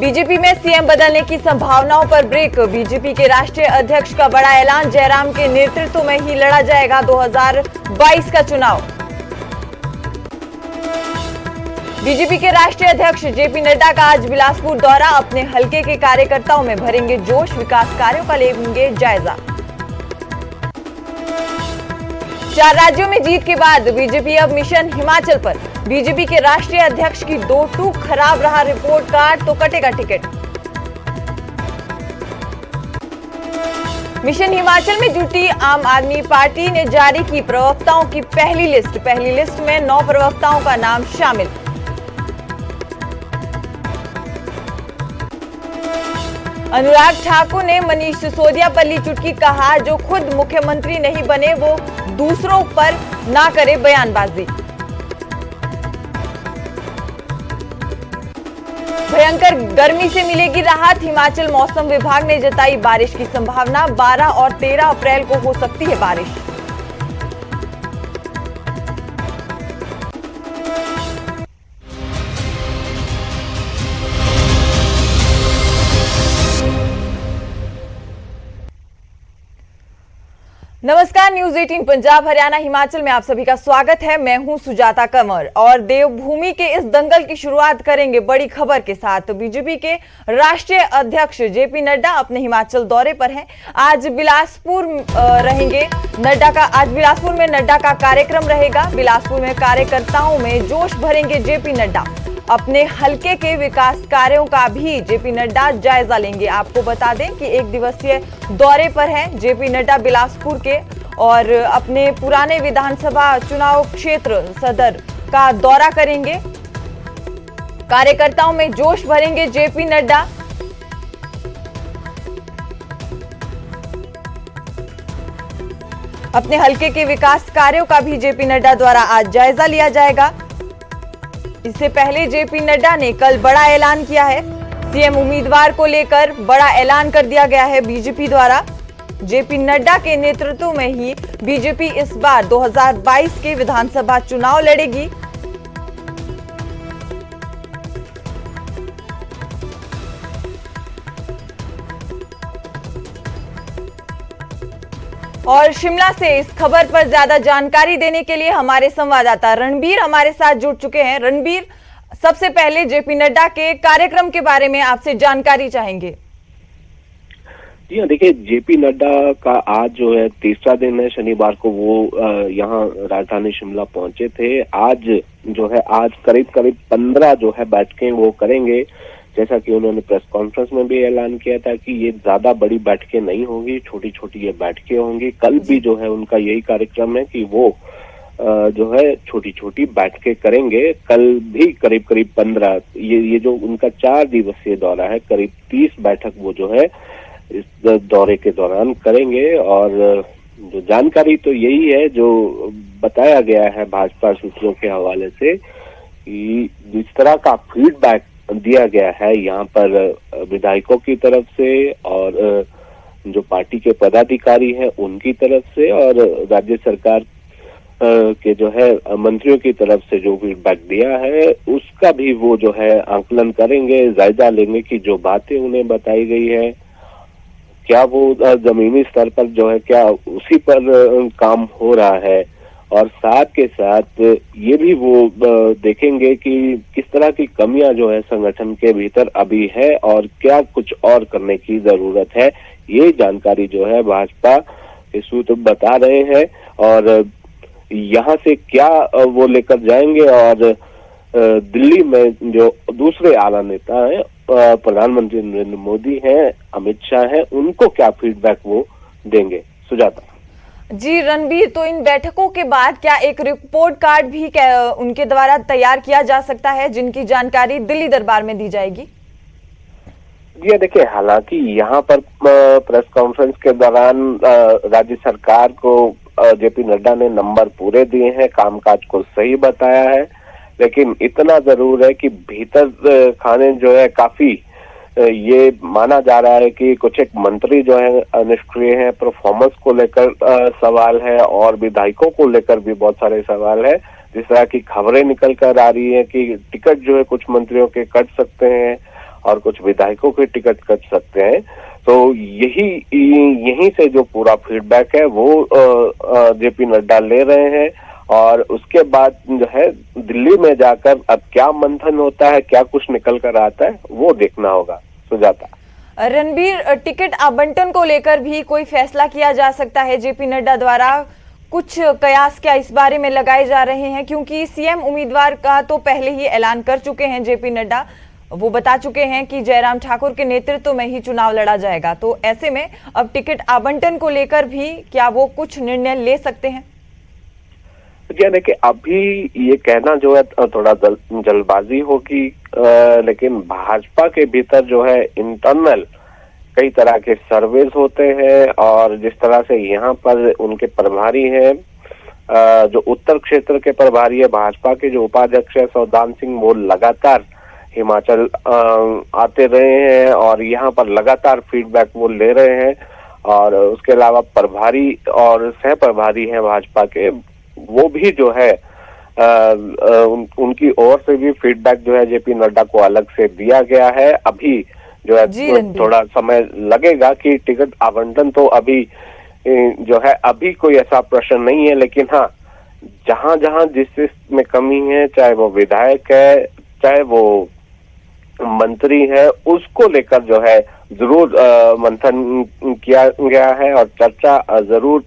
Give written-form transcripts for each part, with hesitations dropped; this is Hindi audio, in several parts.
बीजेपी में सीएम बदलने की संभावनाओं पर ब्रेक। बीजेपी के राष्ट्रीय अध्यक्ष का बड़ा ऐलान, जयराम के नेतृत्व में ही लड़ा जाएगा 2022 का चुनाव। बीजेपी के राष्ट्रीय अध्यक्ष जेपी नड्डा का आज बिलासपुर दौरा, अपने हलके के कार्यकर्ताओं में भरेंगे जोश, विकास कार्यों का लेंगे जायजा। 4 राज्यों में जीत के बाद बीजेपी अब मिशन हिमाचल पर। बीजेपी के राष्ट्रीय अध्यक्ष की 2 टूक खराब रहा रिपोर्ट कार्ड तो कटेगा टिकट। मिशन हिमाचल में जुटी आम आदमी पार्टी ने जारी की प्रवक्ताओं की पहली लिस्ट में 9 प्रवक्ताओं का नाम शामिल। अनुराग ठाकुर ने मनीष सिसोदिया पर ली चुटकी, कहा जो खुद मुख्यमंत्री नहीं बने वो दूसरों पर ना करे बयानबाजी। भयंकर गर्मी से मिलेगी राहत, हिमाचल मौसम विभाग ने जताई बारिश की संभावना, 12 और 13 अप्रैल को हो सकती है बारिश। नमस्कार, न्यूज 18 पंजाब हरियाणा हिमाचल में आप सभी का स्वागत है। मैं हूं सुजाता कंवर और देवभूमि के इस दंगल की शुरुआत करेंगे बड़ी खबर के साथ। बीजेपी के राष्ट्रीय अध्यक्ष जेपी नड्डा अपने हिमाचल दौरे पर हैं। आज बिलासपुर में नड्डा का कार्यक्रम रहेगा। बिलासपुर में कार्यकर्ताओं में जोश भरेंगे जेपी नड्डा। अपने हलके के विकास कार्यों का भी जेपी नड्डा जायजा लेंगे। आपको बता दें कि 1 दिवसीय दौरे पर हैं जेपी नड्डा बिलासपुर के और अपने पुराने विधानसभा चुनाव क्षेत्र सदर का दौरा करेंगे। कार्यकर्ताओं में जोश भरेंगे जेपी नड्डा। अपने हलके के विकास कार्यों का भी जेपी नड्डा द्वारा आज जायजा लिया जाएगा। इससे पहले जेपी नड्डा ने कल बड़ा ऐलान किया है। सीएम उम्मीदवार को लेकर बड़ा ऐलान कर दिया गया है बीजेपी द्वारा। जेपी नड्डा के नेतृत्व में ही बीजेपी इस बार 2022 के विधानसभा चुनाव लड़ेगी। और शिमला से इस खबर पर ज्यादा जानकारी देने के लिए हमारे संवाददाता रणबीर हमारे साथ जुड़ चुके हैं। रणबीर, सबसे पहले जेपी नड्डा के कार्यक्रम के बारे में आपसे जानकारी चाहेंगे। जी हाँ, देखिए जेपी नड्डा का आज जो है तीसरा दिन है। शनिवार को वो यहाँ राजधानी शिमला पहुंचे थे। आज करीब 15 जो है बैठकें वो करेंगे। जैसा कि उन्होंने प्रेस कॉन्फ्रेंस में भी ऐलान किया था कि ये ज्यादा बड़ी बैठकें नहीं होंगी, छोटी छोटी ये बैठकें होंगी। कल भी जो है उनका यही कार्यक्रम है कि वो जो है छोटी छोटी बैठकें करेंगे। कल भी करीब 15 ये जो उनका 4 दिवसीय दौरा है, करीब 30 बैठक वो जो है इस दौरे के दौरान करेंगे। और जो जानकारी तो यही है जो बताया गया है भाजपा सूत्रों के हवाले से कि जिस तरह का फीडबैक दिया गया है यहाँ पर विधायकों की तरफ से और जो पार्टी के पदाधिकारी हैं उनकी तरफ से और राज्य सरकार के जो है मंत्रियों की तरफ से जो फीडबैक दिया है उसका भी वो जो है आंकलन करेंगे, जायजा लेंगे कि जो बातें उन्हें बताई गई है क्या वो जमीनी स्तर पर जो है क्या उसी पर काम हो रहा है। और साथ के साथ ये भी वो देखेंगे कि किस तरह की कमियां जो है संगठन के भीतर अभी है और क्या कुछ और करने की जरूरत है। ये जानकारी जो है भाजपा के सूत्र बता रहे हैं और यहाँ से क्या वो लेकर जाएंगे। और दिल्ली में जो दूसरे आला नेता हैं, प्रधानमंत्री नरेंद्र मोदी हैं, अमित शाह हैं, उनको क्या फीडबैक वो देंगे। सुजाता जी रणबीर, तो इन बैठकों के बाद क्या एक रिपोर्ट कार्ड भी उनके द्वारा तैयार किया जा सकता है जिनकी जानकारी दिल्ली दरबार में दी जाएगी? जी देखिए, हालांकि यहाँ पर प्रेस कॉन्फ्रेंस के दौरान राज्य सरकार को जेपी नड्डा ने नंबर पूरे दिए हैं, कामकाज को सही बताया है, लेकिन इतना जरूर है कि भीतर खाने जो है काफी ये माना जा रहा है कि कुछ एक मंत्री जो है निष्क्रिय है, परफॉर्मेंस को लेकर सवाल है और विधायकों को लेकर भी बहुत सारे सवाल है। जिस तरह की खबरें निकल कर आ रही है कि टिकट जो है कुछ मंत्रियों के कट सकते हैं और कुछ विधायकों के टिकट कट सकते हैं। तो यहीं से जो पूरा फीडबैक है वो जेपी नड्डा ले रहे हैं, और उसके बाद जो है दिल्ली में जाकर अब क्या मंथन होता है, क्या कुछ निकल कर आता है, वो देखना होगा। सुजाता, रणबीर, टिकट आवंटन को लेकर भी कोई फैसला किया जा सकता है जेपी नड्डा द्वारा? कुछ कयास क्या इस बारे में लगाए जा रहे हैं? क्योंकि सीएम उम्मीदवार का तो पहले ही ऐलान कर चुके हैं जेपी नड्डा, वो बता चुके हैं कि जयराम ठाकुर के नेतृत्व में ही चुनाव लड़ा जाएगा। तो ऐसे में अब टिकट आवंटन को लेकर भी क्या वो कुछ निर्णय ले सकते हैं? जी देखिए, अभी ये कहना जो है थोड़ा जल्दबाजी होगी, लेकिन भाजपा के भीतर जो है इंटरनल कई तरह के सर्वेज होते हैं, और जिस तरह से यहाँ पर उनके प्रभारी हैं, जो उत्तर क्षेत्र के प्रभारी है भाजपा के, जो उपाध्यक्ष है सौदान सिंह, वो लगातार हिमाचल आते रहे हैं और यहाँ पर लगातार फीडबैक वो ले रहे हैं। और उसके अलावा प्रभारी और सह प्रभारी हैं भाजपा के, वो भी जो है उनकी ओर से भी फीडबैक जो है जेपी नड्डा को अलग से दिया गया है। अभी जो है थोड़ा समय लगेगा कि टिकट आवंटन, तो अभी जो है अभी कोई ऐसा प्रश्न नहीं है, लेकिन हाँ, जहां जहां जिस में कमी है, चाहे वो विधायक है, चाहे वो मंत्री है, उसको लेकर जो है जरूर मंथन किया गया है और चर्चा जरूर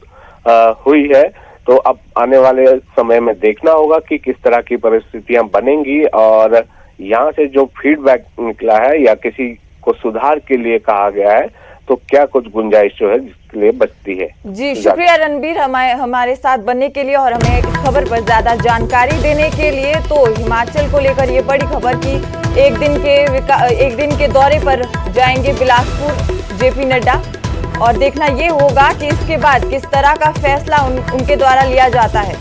हुई है। तो अब आने वाले समय में देखना होगा कि किस तरह की परिस्थितियां बनेंगी, और यहाँ से जो फीडबैक निकला है या किसी को सुधार के लिए कहा गया है, तो क्या कुछ गुंजाइश जो है जिसके लिए बचती है। जी शुक्रिया रणबीर हमारे साथ बनने के लिए और हमें इस खबर पर ज्यादा जानकारी देने के लिए। तो हिमाचल को लेकर ये बड़ी खबर कि एक दिन के दौरे पर जाएंगे बिलासपुर जेपी नड्डा, और देखना ये होगा कि इसके बाद किस तरह का फैसला उनके द्वारा लिया जाता है।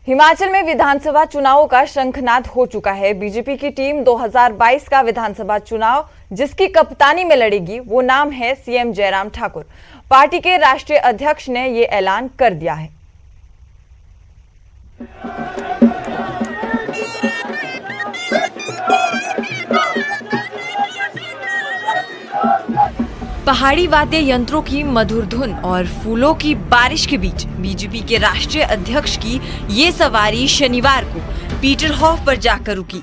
हिमाचल में विधानसभा चुनावों का शंखनाद हो चुका है। बीजेपी की टीम 2022 का विधानसभा चुनाव जिसकी कप्तानी में लड़ेगी, वो नाम है सीएम जयराम ठाकुर। पार्टी के राष्ट्रीय अध्यक्ष ने ये ऐलान कर दिया है। पहाड़ी वाद्य यंत्रों की मधुर धुन और फूलों की बारिश के बीच बीजेपी के राष्ट्रीय अध्यक्ष की ये सवारी शनिवार को पीटरहॉफ पर जाकर रुकी।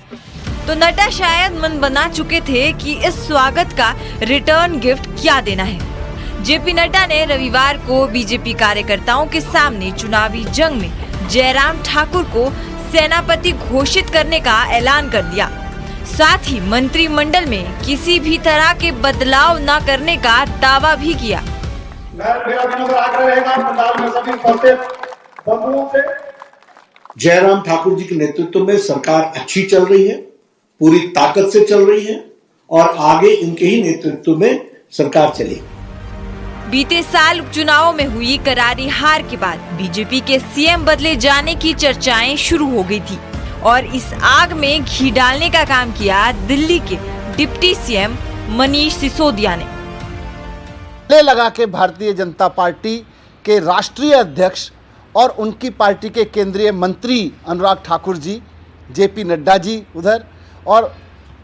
तो नड्डा शायद मन बना चुके थे कि इस स्वागत का रिटर्न गिफ्ट क्या देना है। जेपी नड्डा ने रविवार को बीजेपी कार्यकर्ताओं के सामने चुनावी जंग में जयराम ठाकुर को सेनापति घोषित करने का ऐलान कर दिया। साथ ही मंत्रिमंडल में किसी भी तरह के बदलाव न करने का दावा भी किया। जयराम ठाकुर जी के नेतृत्व में सरकार अच्छी चल रही है, पूरी ताकत से चल रही है, और आगे इनके ही नेतृत्व में सरकार चलेगी। बीते साल उपचुनावों में हुई करारी हार के बाद बीजेपी के सीएम बदले जाने की चर्चाएं शुरू हो गई थी, और इस आग में घी डालने का काम किया दिल्ली के डिप्टी सीएम मनीष सिसोदिया ने। लगा के भारतीय जनता पार्टी के राष्ट्रीय अध्यक्ष और उनकी पार्टी के केंद्रीय मंत्री अनुराग ठाकुर जी, जेपी नड्डा जी उधर, और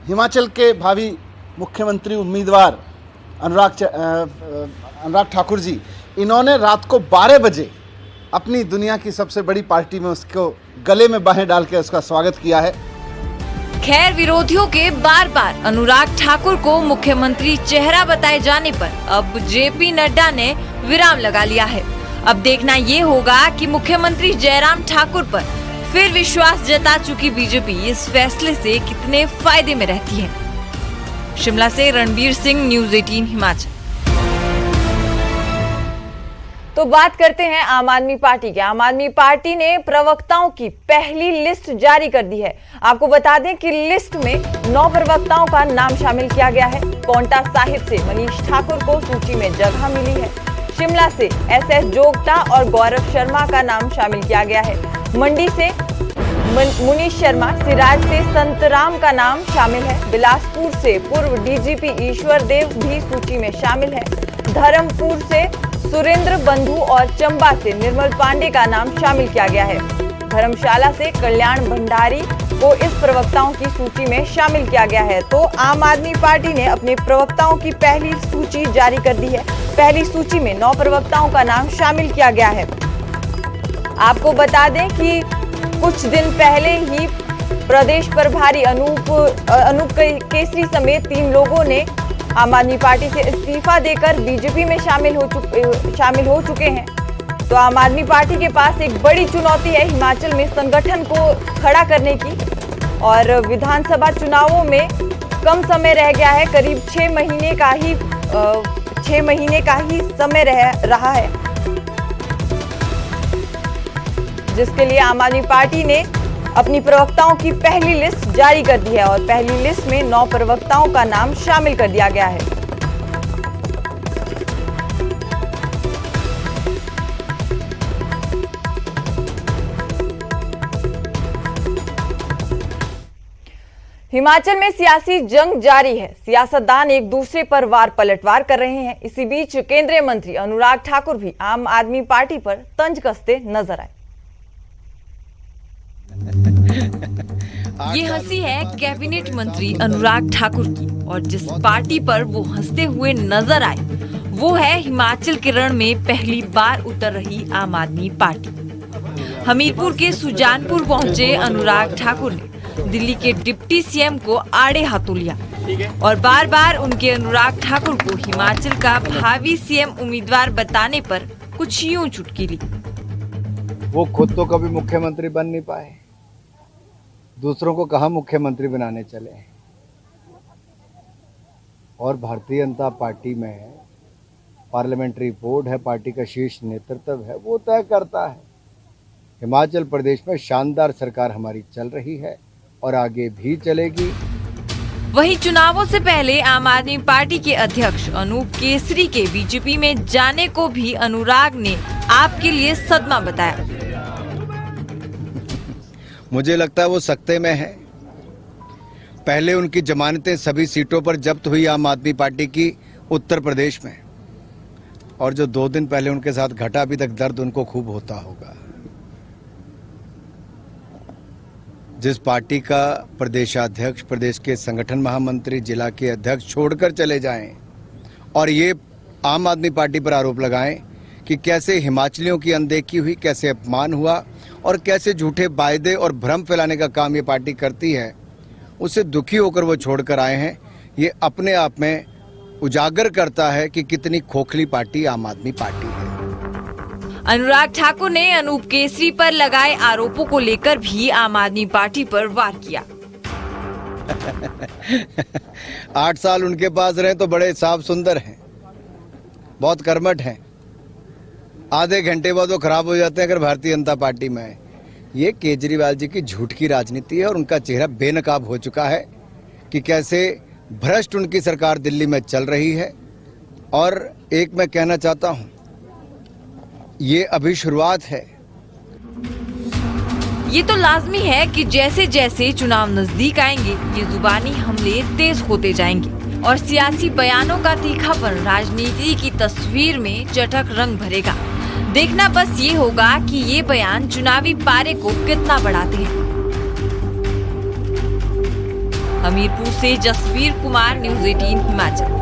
हिमाचल के भावी मुख्यमंत्री उम्मीदवार अनुराग ठाकुर जी, इन्होंने रात को 12 बजे अपनी दुनिया की सबसे बड़ी पार्टी में उसको गले में बाहें डाल के उसका स्वागत किया है। खैर, विरोधियों के बार बार अनुराग ठाकुर को मुख्यमंत्री चेहरा बताए जाने पर अब जेपी नड्डा ने विराम लगा लिया है। अब देखना ये होगा कि मुख्यमंत्री जयराम ठाकुर पर फिर विश्वास जता चुकी बीजेपी इस फैसले से कितने फायदे में रहती है। शिमला से रणबीर सिंह, न्यूज़ 18 हिमाचल। तो बात करते हैं आम आदमी पार्टी के। आम आदमी पार्टी ने प्रवक्ताओं की पहली लिस्ट जारी कर दी है। आपको बता दें कि लिस्ट में 9 प्रवक्ताओं का नाम शामिल किया गया है। पांवटा साहिब से मनीष ठाकुर को सूची में जगह मिली है। शिमला से एसएस जोगटा और गौरव शर्मा का नाम शामिल किया गया है। मंडी से मुनीश शर्मा, सिराज से संतराम का नाम शामिल है। बिलासपुर से पूर्व डीजीपी ईश्वर देव भी सूची में शामिल है। धर्मपुर से सुरेंद्र बंधु और चंबा से निर्मल पांडे का नाम शामिल किया गया है। धर्मशाला से कल्याण भंडारी को इस प्रवक्ताओं की सूची में शामिल किया गया है। तो आम आदमी पार्टी ने अपने प्रवक्ताओं की पहली सूची जारी कर दी है। पहली सूची में 9 प्रवक्ताओं का नाम शामिल किया गया है। आपको बता दें कि कुछ दिन पहले ही प्रदेश प्रभारी अनूप केसरी समेत 3 लोगों ने आम आदमी पार्टी से इस्तीफा देकर बीजेपी में शामिल हो चुके हैं। तो आम आदमी पार्टी के पास एक बड़ी चुनौती है हिमाचल में संगठन को खड़ा करने की, और विधानसभा चुनावों में कम समय रह गया है। करीब 6 महीने का ही समय रहा है, जिसके लिए आम आदमी पार्टी ने अपनी प्रवक्ताओं की पहली लिस्ट जारी कर दी है और पहली लिस्ट में 9 प्रवक्ताओं का नाम शामिल कर दिया गया है। हिमाचल में सियासी जंग जारी है। सियासतदान एक दूसरे पर वार पलटवार कर रहे हैं। इसी बीच केंद्रीय मंत्री अनुराग ठाकुर भी आम आदमी पार्टी पर तंज कसते नजर आए। ये हंसी है कैबिनेट मंत्री अनुराग ठाकुर की, और जिस पार्टी पर वो हंसते हुए नजर आए वो है हिमाचल के रण में पहली बार उतर रही आम आदमी पार्टी। हमीरपुर के सुजानपुर पहुंचे अनुराग ठाकुर ने दिल्ली के डिप्टी सीएम को आड़े हाथों लिया और बार बार उनके अनुराग ठाकुर को हिमाचल का भावी सीएम उम्मीदवार बताने पर कुछ यूं चुटकी ली। वो खुद तो कभी मुख्यमंत्री बन नहीं पाए, दूसरों को कहाँ मुख्यमंत्री बनाने चले। और भारतीय जनता पार्टी में पार्लियामेंट्री बोर्ड है, पार्टी का शीर्ष नेतृत्व है, वो तय करता है। हिमाचल प्रदेश में शानदार सरकार हमारी चल रही है और आगे भी चलेगी। वहीं चुनावों से पहले आम आदमी पार्टी के अध्यक्ष अनूप केसरी के बीजेपी में जाने को भी अनुराग ने आपके लिए सदमा बताया। मुझे लगता है वो सख्ते में है। पहले उनकी जमानतें सभी सीटों पर जब्त हुई आम आदमी पार्टी की उत्तर प्रदेश में, और जो 2 दिन पहले उनके साथ घटा, अभी तक दर्द उनको खूब होता होगा। जिस पार्टी का प्रदेशाध्यक्ष, प्रदेश के संगठन महामंत्री, जिला के अध्यक्ष छोड़कर चले जाएं और ये आम आदमी पार्टी पर आरोप लगाएं कि कैसे हिमाचलियों की अनदेखी हुई, कैसे अपमान हुआ और कैसे झूठे वायदे और भ्रम फैलाने का काम ये पार्टी करती है, उससे दुखी होकर वो छोड़कर आए हैं। ये अपने आप में उजागर करता है कि कितनी खोखली पार्टी आम आदमी पार्टी है। अनुराग ठाकुर ने अनूप केसरी पर लगाए आरोपों को लेकर भी आम आदमी पार्टी पर वार किया। 8 साल उनके पास रहे तो बड़े साफ सुंदर हैं, बहुत कर्मठ हैं। आधे घंटे बाद वो खराब हो जाते हैं अगर भारतीय जनता पार्टी में है। ये केजरीवाल जी की झूठ की राजनीति है और उनका चेहरा बेनकाब हो चुका है कि कैसे भ्रष्ट उनकी सरकार दिल्ली में चल रही है। और एक मैं कहना चाहता हूं, ये अभी शुरुआत है। ये तो लाजमी है कि जैसे जैसे चुनाव नजदीक आएंगे ये जुबानी हमले तेज होते जाएंगे और सियासी बयानों का तीखापन राजनीति की तस्वीर में चटक रंग भरेगा। देखना बस ये होगा कि ये बयान चुनावी पारे को कितना बढ़ाते हैं। हमीरपुर से जसवीर कुमार, न्यूज़ 18 हिमाचल।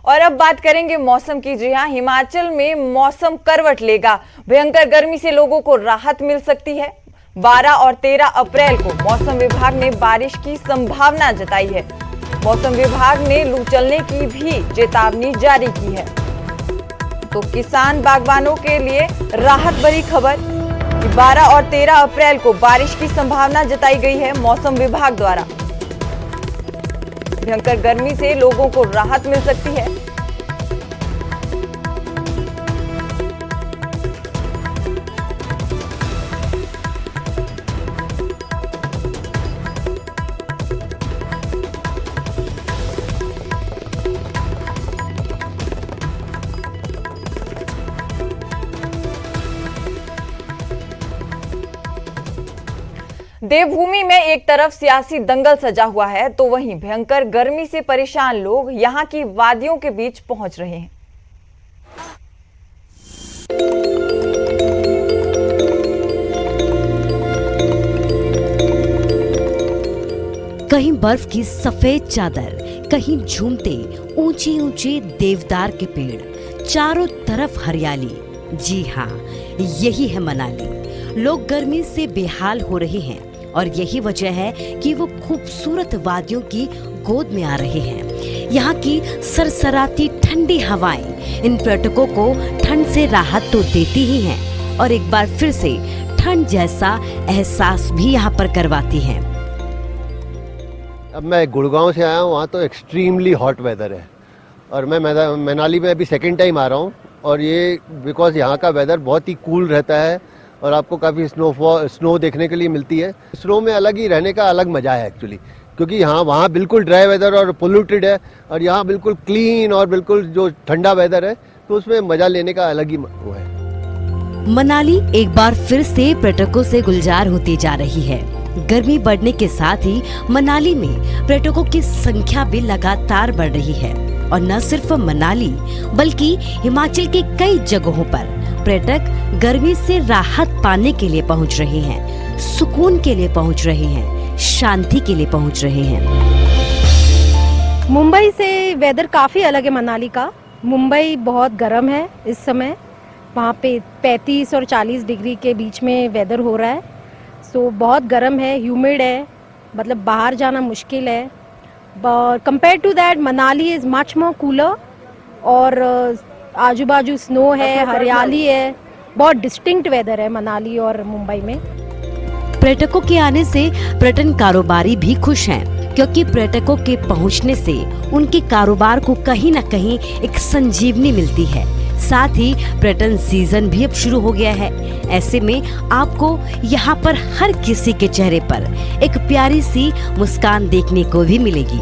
और अब बात करेंगे मौसम की। जी हां, हिमाचल में मौसम करवट लेगा। भयंकर गर्मी से लोगों को राहत मिल सकती है। 12 और 13 अप्रैल को मौसम विभाग ने बारिश की संभावना जताई है। मौसम विभाग ने लू चलने की भी चेतावनी जारी की है। तो किसान बागवानों के लिए राहत भरी खबर कि 12 और 13 अप्रैल को बारिश की संभावना जताई गई है मौसम विभाग द्वारा। भयंकर गर्मी से लोगों को राहत मिल सकती है। देवभूमि में एक तरफ सियासी दंगल सजा हुआ है तो वहीं भयंकर गर्मी से परेशान लोग यहां की वादियों के बीच पहुंच रहे हैं। कहीं बर्फ की सफेद चादर, कहीं झूमते ऊंचे ऊंचे देवदार के पेड़, चारों तरफ हरियाली। जी हाँ, यही है मनाली। लोग गर्मी से बेहाल हो रहे हैं और यही वजह है कि वो खूबसूरत वादियों की गोद में आ रहे हैं। यहाँ की सरसराती ठंडी हवाएं इन पर्यटकों को ठंड से राहत तो देती ही हैं और एक बार फिर से ठंड जैसा एहसास भी यहाँ पर करवाती हैं। अब मैं गुड़गांव से आया हूँ, वहाँ तो एक्सट्रीमली हॉट वेदर है और मैं मनाली में अभी सेकेंड टाइम आ रहा हूँ और ये बिकॉज यहाँ का वेदर बहुत ही कूल रहता है और आपको काफ़ी स्नो देखने के लिए मिलती है। स्नो में अलग ही रहने का अलग मज़ा है एक्चुअली, क्योंकि यहाँ वहाँ बिल्कुल ड्राई वेदर और पोल्यूटेड है और यहाँ बिल्कुल क्लीन और बिल्कुल जो ठंडा वेदर है, तो उसमें मज़ा लेने का अलग ही वो है। मनाली एक बार फिर से पर्यटकों से गुलजार होती जा रही है। गर्मी बढ़ने के साथ ही मनाली में पर्यटकों की संख्या भी लगातार बढ़ रही है और न सिर्फ मनाली बल्कि हिमाचल के कई जगहों पर पर्यटक गर्मी से राहत पाने के लिए पहुंच रहे हैं, सुकून के लिए पहुंच रहे हैं, शांति के लिए पहुंच रहे हैं। मुंबई से वेदर काफ़ी अलग है मनाली का। मुंबई बहुत गर्म है इस समय, वहाँ पे 35 और 40 डिग्री के बीच में वेदर हो रहा है। सो बहुत गर्म है, ह्यूमिड है, मतलब बाहर जाना मुश्किल है। Compare to that Manali is much more cooler और आजू बाजू स्नो है, हरियाली है, बहुत डिस्टिंक्ट वेदर है मनाली और मुंबई में। पर्यटकों के आने से पर्यटन कारोबारी भी खुश हैं, क्योंकि पर्यटकों के पहुंचने से उनके कारोबार को कहीं न कहीं एक संजीवनी मिलती है। साथ ही पर्यटन सीजन भी अब शुरू हो गया है। ऐसे में आपको यहाँ पर हर किसी के चेहरे पर एक प्यारी सी मुस्कान देखने को भी मिलेगी।